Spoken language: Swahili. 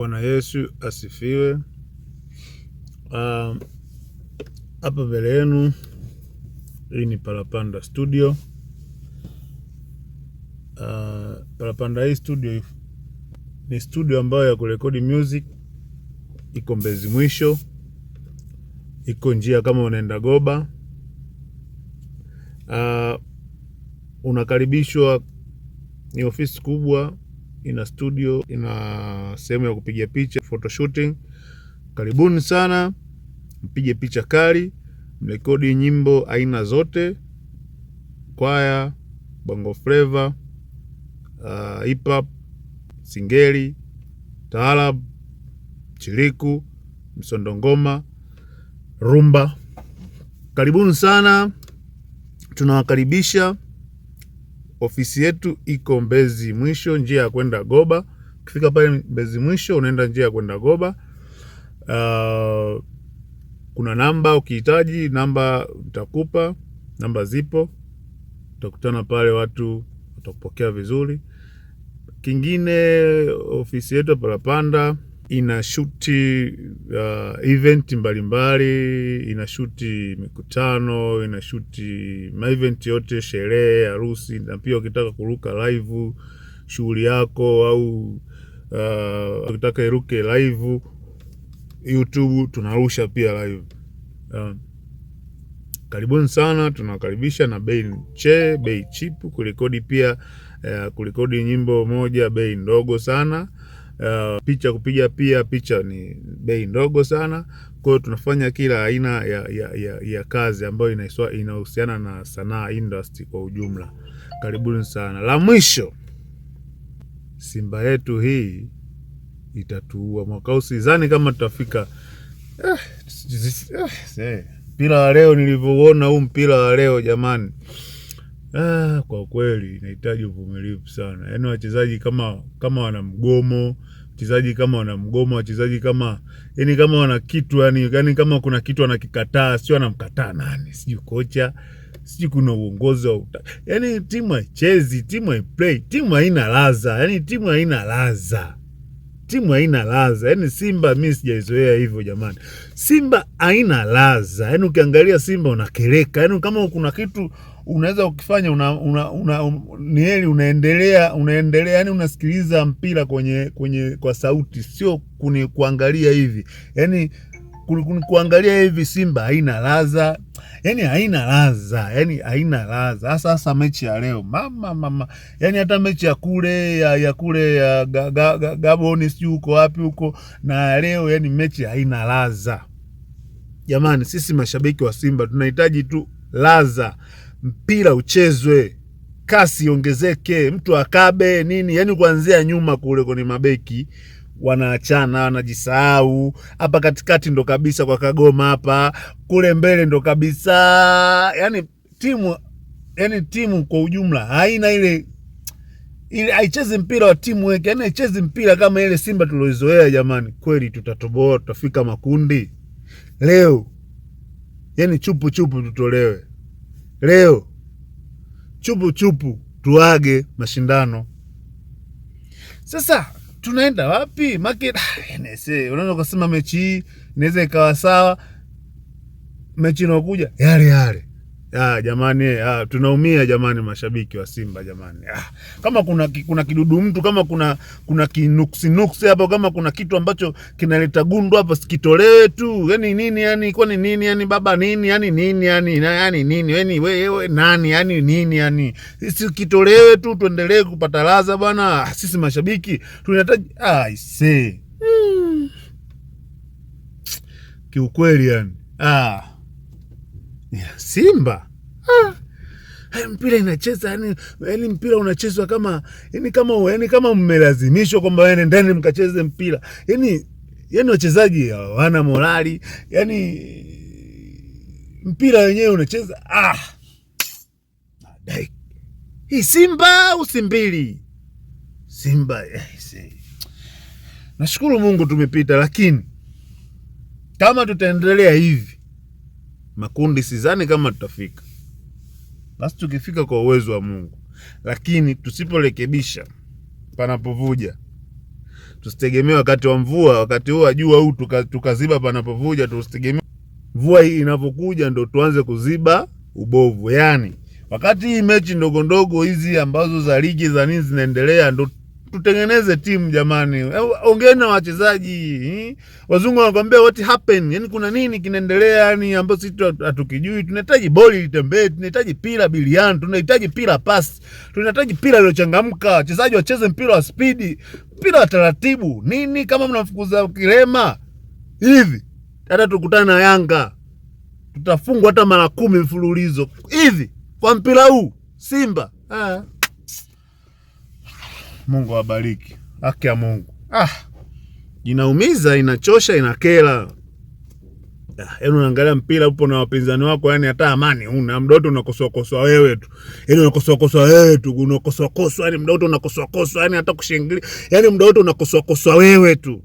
Bwana Yesu asifiwe. Hapa mbele yenu, hii ni Parapanda Studio. Parapanda hii studio ni studio ambayo ya kurekodi music. Iko Mbezi Mwisho, iko njia kama unaenda Goba. Unakaribishwa. Ni ofisi kubwa, ina studio, ina sehemu ya kupiga picha, photoshooting. Karibuni sana, mpige picha kali, mrekodi nyimbo aina zote, kwaya, bongo flava, hip hop, singeli, taarab, chiriku, msondongoma, rumba. Karibuni sana, tunawakaribisha. Ofisi yetu iko Mbezi Mwisho, njia ya kwenda Goba. Ukifika pale Mbezi Mwisho, unaenda njia ya kwenda Goba. Kuna namba, ukihitaji namba nitakupa. Namba zipo, utakutana pale, watu watakupokea vizuri. Kingine, ofisi yetu Parapanda ina shuti event mbalimbali, ina shuti mikutano, ina shuti ma-event yote, sherehe, harusi. Na pia ukitaka kuruka live shughuli yako, au ukitaka iruke live YouTube, tunarusha pia live. Karibuni sana, tunakaribisha, na bei cheap. Kurekodi pia, kurekodi nyimbo moja bei ndogo sana. Picha kupiga pia picha ni bei ndogo sana. Kwa hiyo tunafanya kila aina ya kazi ambayo inahusiana na sanaa industry kwa ujumla. Karibuni sana. La mwisho, Simba yetu hii itatuua mwaka huu. Sidhani kama tutafika. Mpira wa leo, nilivyoona huu mpira wa leo jamani, kwa kweli inahitaji uvumilivu sana. Yaani wachezaji kama wana mgomo, wachezaji kama wana kitu, yani kama kuna kitu wanakikataa. Sio anamkataa nani, sijui kocha, sijui kuna uongozi wa yani timu haichezi, timu haiplay, timu haina ladha. Yani timu haina ladha. Yani Simba mimi sijaizoea hivyo jamani. Simba haina ladha. Yani ukiangalia Simba unakereka. Yani kama kuna kitu unaweza ukifanya ni heri unaendelea. Yani unasikiliza mpira kwa sauti, sio kuangalia hivi. Yani kuangalia hivi, Simba haina ladha. Yani haina ladha. Sasa mechi ya leo mama. Yani hata mechi ya kule ya Gaboni, sijui uko wapi huko, na leo yani mechi haina ladha. Jamani, sisi mashabiki wa Simba tunahitaji tu ladha. Mpira uchezwe, kasi iongezeke, mtu akabe nini. Yani kuanzia nyuma kule kwenye mabeki wanaachana, wanajisahau. Hapa katikati ndo kabisa kwa Kagoma hapa, kule mbele ndo kabisa. Yani timu kwa ujumla haina ile haichezi mpira wa timu weke. Yani haichezi mpira kama ile Simba tuliozoea jamani. Kweli tutatoboa, tutafika makundi leo? Yani chupu tutolewe leo, chupu tuage mashindano. Sasa tunaenda wapi? Unaweza kusema mechi hii inaweza ikawa sawa, mechi inayokuja yale. Jamani, tunaumia jamani, mashabiki wa Simba jamani. Kama kuna kidudu mtu, kama kuna kinuksi hapo, kama kuna kitu ambacho kinaleta gundu hapo, sikitolewe tu. Yani nini yani, kwani nini yani baba, nini yani nini yani nini yani wewe nani yani nini yani, sisi kitolewe tu, tuendelee kupata ladha bwana. Sisi mashabiki tunahitaji kiukweli yani Simba mpira inacheza yani mpira unachezwa kama mmelazimishwa kwamba wewe ndani mkacheze mpira. Yani wachezaji hawana morali. Yani mpira wenyewe unacheza hii Simba usimbili Simba. Nashukuru Mungu tumepita, lakini kama tutaendelea hivi makundi, sidhani kama tutafika. Basi tukifika kwa uwezo wa Mungu, lakini tusiporekebisha panapovuja, Tusitegemee wakati wa mvua, wakati huo jua huu tukaziba panapovuja. Tusitegemee mvua hii inapokuja ndo tuanze kuziba ubovu. Yani wakati hii mechi ndogo ndogo hizi ambazo za ligi za nini zinaendelea, ndo tutengeneze timu jamani. Ongeeni na wachezaji. Wazungu wanakuambia what happened. Yani kuna nini kinaendelea yani ambacho sisi hatukijui. Tunahitaji boli litembee, tunahitaji pira biliani, tunahitaji pira pass, tunahitaji pira iliyochangamka, wachezaji wacheze mpira wa speed, mpira wa taratibu. Nini kama mnafukuza kilema hivi? Hata tukutana na Yanga tutafungwa hata mara 10 mfululizo hivi kwa mpira huu Simba. Mungu awabariki. Haki ya Mungu. Inaumiza, inachosha, inakera. Yaani unaangalia mpira upo na wapinzani wako, yani hata amani una muda wote unakosoa wewe tu. Yaani unakosoa wewe tu, unakosoa yani muda wote unakosoa yani hata kushangilia. Yani muda wote unakosoa wewe tu.